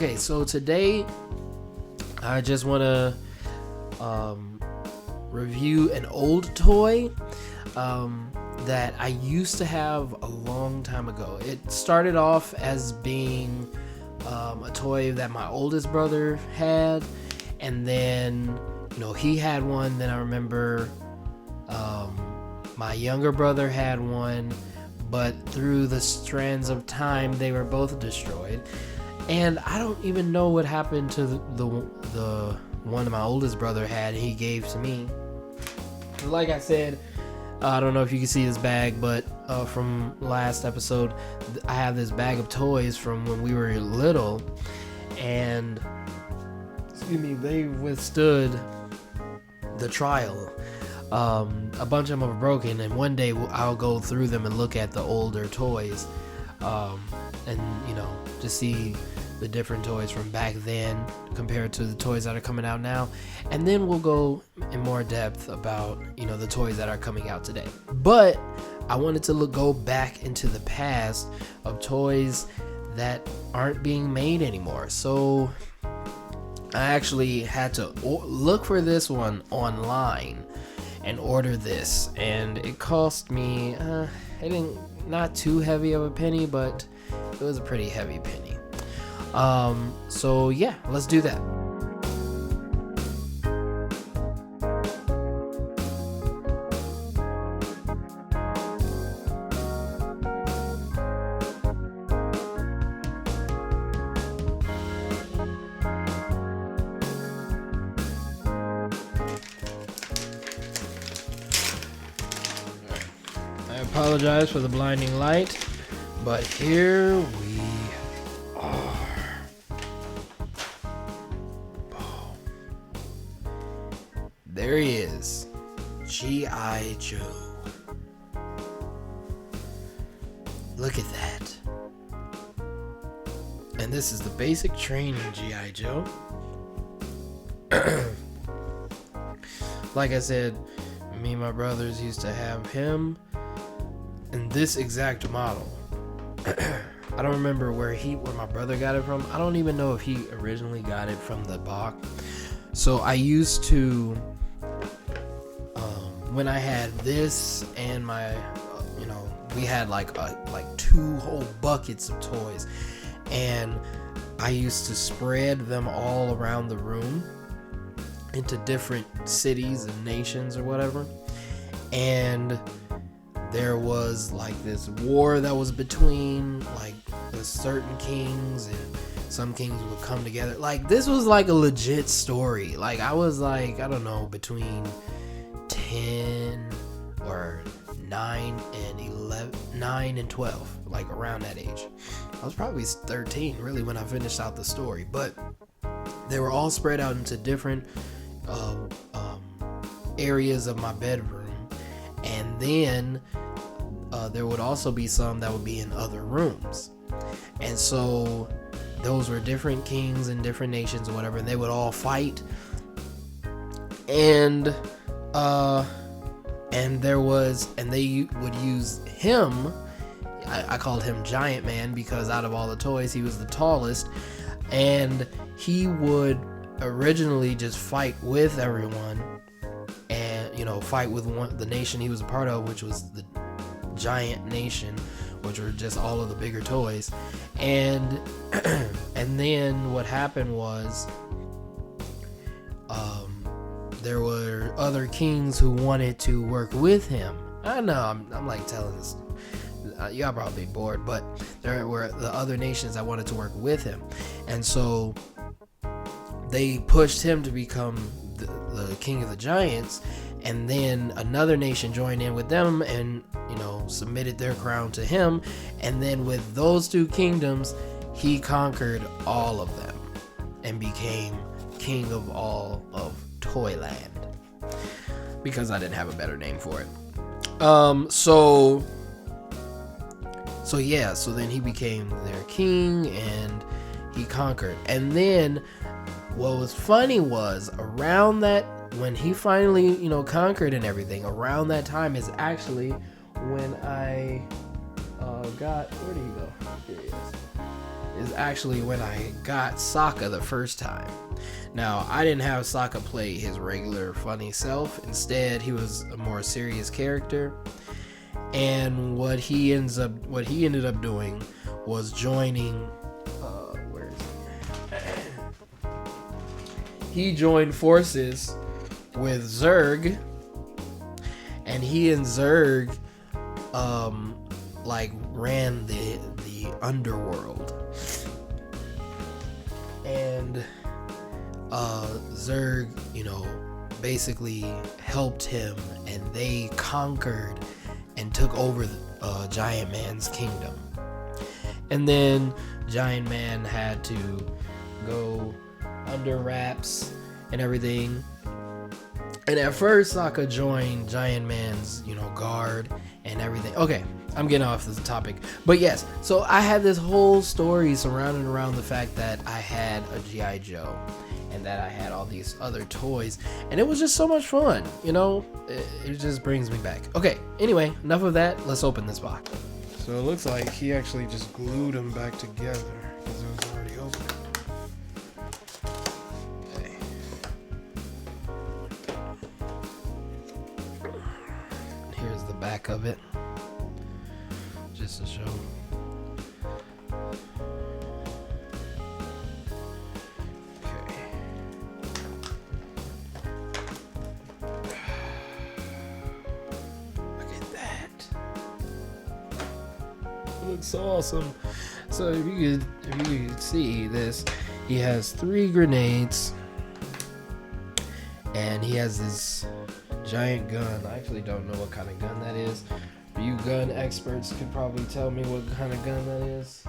Okay, so today I just want to review an old toy that I used to have a long time ago. It started off as being a toy that my oldest brother had, and then he had one. Then I remember my younger brother had one, but through the strands of time they were both destroyed, and I don't even know what happened to the one my oldest brother had and he gave to me. Like I said, I don't know if you can see this bag, but from last episode, I have this bag of toys from when we were little, and they withstood the trial. A bunch of them are broken, and one day I'll go through them and look at the older toys, and to see the different toys from back then compared to the toys that are coming out now, and then we'll go in more depth about the toys that are coming out today. But I wanted to go back into the past of toys that aren't being made anymore. So I actually had to look for this one online and order this, and it cost me not too heavy of a penny, but it was a pretty heavy penny. So yeah, let's do that. I apologize for the blinding light, but here we are. There he is, G.I. Joe. Look at that. And this is the basic training G.I. Joe. Like I said, me and my brothers used to have him in this exact model. I don't remember where my brother got it from. I don't even know if he originally got it from the box. So I used to, when I had this and my, we had like two whole buckets of toys, and I used to spread them all around the room into different cities and nations or whatever. And there was like this war that was between like the certain kings, and some kings would come together. Like, this was like a legit story. Like, I was like, I don't know, between 10 or 9 and 12, like around that age. I was probably 13 really when I finished out the story, but they were all spread out into different areas of my bedroom, and then there would also be some that would be in other rooms. And so those were different kings and different nations or whatever, and they would all fight. And they would use him. I called him Giant Man because out of all the toys, he was the tallest, and he would originally just fight with everyone, and fight with the nation he was a part of, which was the Giant Nation, which were just all of the bigger toys. And then what happened was, there were other kings who wanted to work with him. I know I'm like telling this, y'all probably bored, but there were the other nations that wanted to work with him, and so they pushed him to become the king of the giants. And then another nation joined in with them and submitted their crown to him, and then with those two kingdoms he conquered all of them and became king of all of Toyland, because I didn't have a better name for it. So then he became their king and he conquered. And then what was funny was, around that, when he finally conquered and everything, around that time is actually when I got, where did he go? Here he is. is actually when I got Sokka the first time. Now, I didn't have Sokka play his regular funny self. Instead, he was a more serious character. And what he ended up doing was joining. Where is he? He joined forces with Zerg, and he and Zerg, like ran the underworld, and Zerg, basically helped him, and they conquered and took over Giant Man's kingdom. And then Giant Man had to go under wraps and everything. And at first, Sokka joined Giant Man's, guard and everything. Okay, I'm getting off this topic. But yes, so I had this whole story surrounded around the fact that I had a G.I. Joe and that I had all these other toys. And it was just so much fun, It just brings me back. Okay, anyway, enough of that. Let's open this box. So it looks like he actually just glued them back together because it was already open. Okay. Here's the back of it, just to show. Okay. Look at that. It looks so awesome. So if you could see this, he has 3 grenades, and he has this giant gun. I actually don't know what kind of gun that is. You gun experts could probably tell me what kind of gun that is.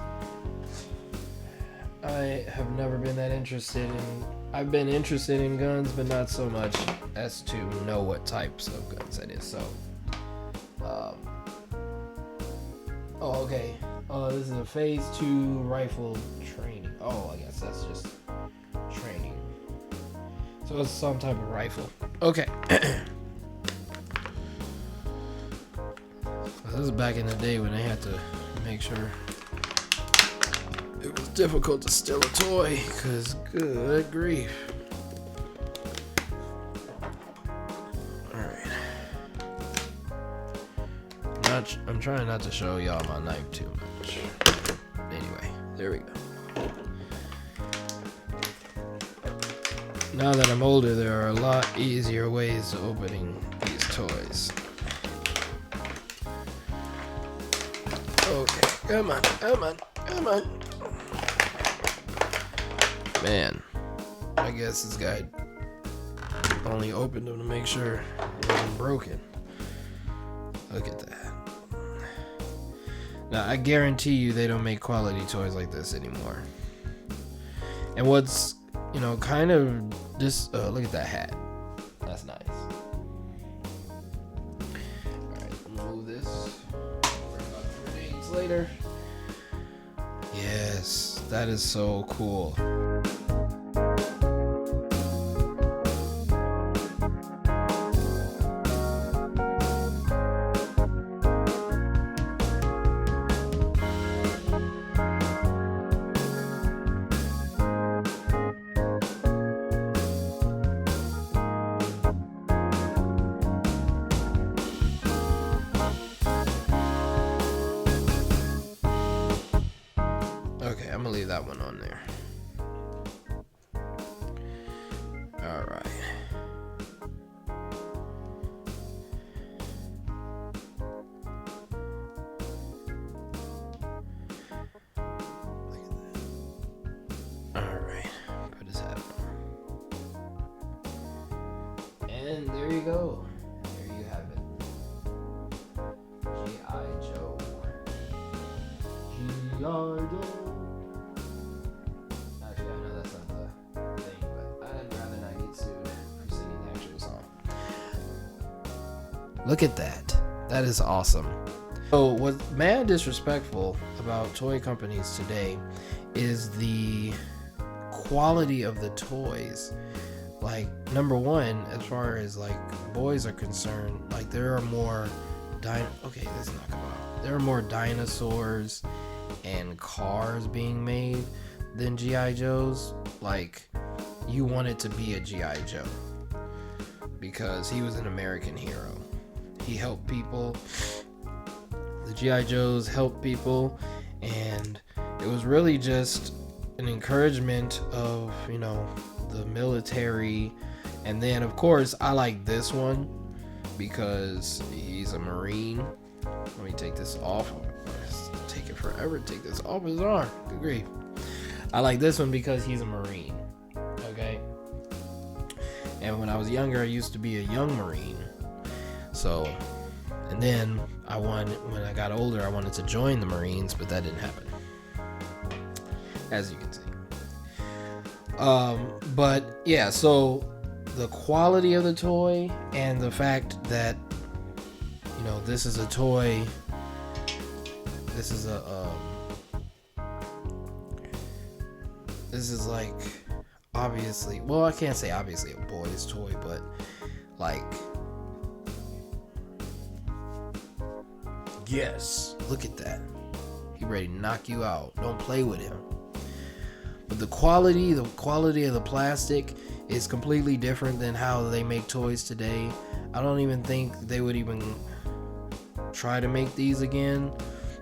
I have never been that interested in. I've been interested in guns, but not so much as to know what types of guns that is. So, okay. This is a phase 2 rifle training. I guess that's just training. So it's some type of rifle. Okay. This is back in the day when they had to make sure it was difficult to steal a toy, because good grief. Alright. I'm trying not to show y'all my knife too much. Anyway, there we go. Now that I'm older, there are a lot easier ways to opening these toys. Okay, come on. Man, I guess this guy only opened them to make sure it wasn't broken. Look at that. Now, I guarantee you they don't make quality toys like this anymore. And what's, kind of just, look at that hat. That's nice. Alright, remove this. Worry about the grenades later. Yes, that is so cool. Okay, I'm gonna leave that one on there. Alright. Alright, put his hat on. And there you go. There you have it. G.I. Joe. G.I. Joe. Look at that. That is awesome. So what's mad disrespectful about toy companies today is the quality of the toys. Like, number one, as far as like boys are concerned, like there are more there are more dinosaurs and cars being made than G.I. Joes. Like, you wanted to be a G.I. Joe because he was an American hero. He helped people. The G.I. Joes helped people, and it was really just an encouragement of, you know, the military. And then, of course, I like this one because he's a Marine. Let me take this off. It's taking forever to take this off his arm. Good grief. I like this one because he's a Marine. Okay? And when I was younger, I used to be a young Marine. So, and then when I got older, I wanted to join the Marines, but that didn't happen. As you can see. But yeah, so the quality of the toy and the fact that, you know, this is a toy, this is like, obviously, well, I can't say obviously a boy's toy, but like, yes, look at that. He ready to knock you out. Don't play with him. But the quality of the plastic is completely different than how they make toys today. I don't even think they would even try to make these again.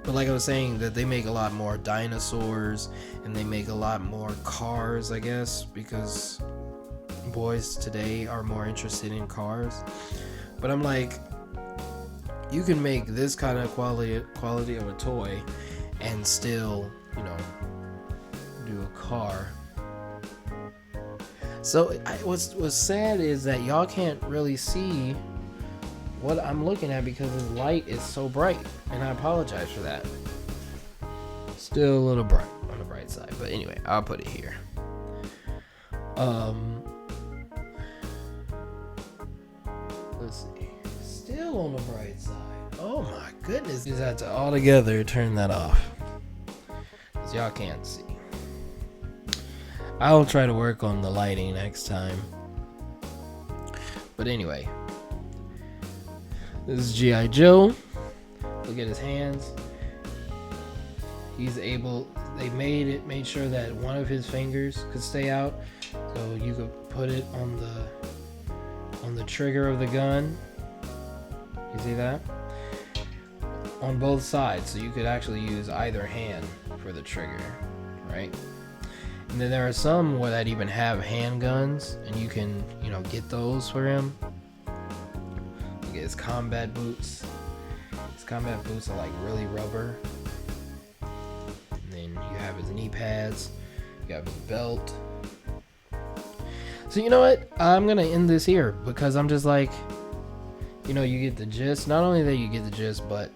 But like I was saying, that they make a lot more dinosaurs and they make a lot more cars, I guess, because boys today are more interested in cars. But I'm like, you can make this kind of quality of a toy and still, you know, do a car. So what's sad is that y'all can't really see what I'm looking at because the light is so bright, and I apologize for that. Still a little bright on the bright side, but anyway, I'll put it here. Let's see. Still on the bright side. Oh my goodness. Just had to all together turn that off, because y'all can't see. I'll try to work on the lighting next time. But anyway, this is G.I. Joe. Look at his hands. They made sure that one of his fingers could stay out, so you could put it on the trigger of the gun. You see that? On both sides, so you could actually use either hand for the trigger, right? And then there are some that even have handguns, and you can, you know, get those for him. Look at his combat boots. His combat boots are like really rubber. And then you have his knee pads. You have his belt. So you know what? I'm gonna end this here because I'm just like, you know, you get the gist. Not only that you get the gist, but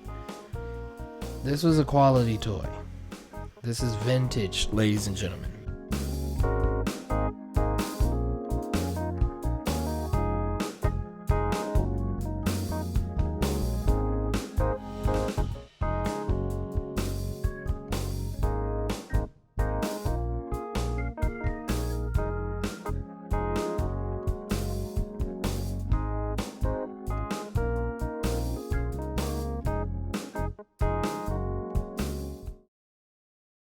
this was a quality toy. This is vintage, ladies and gentlemen.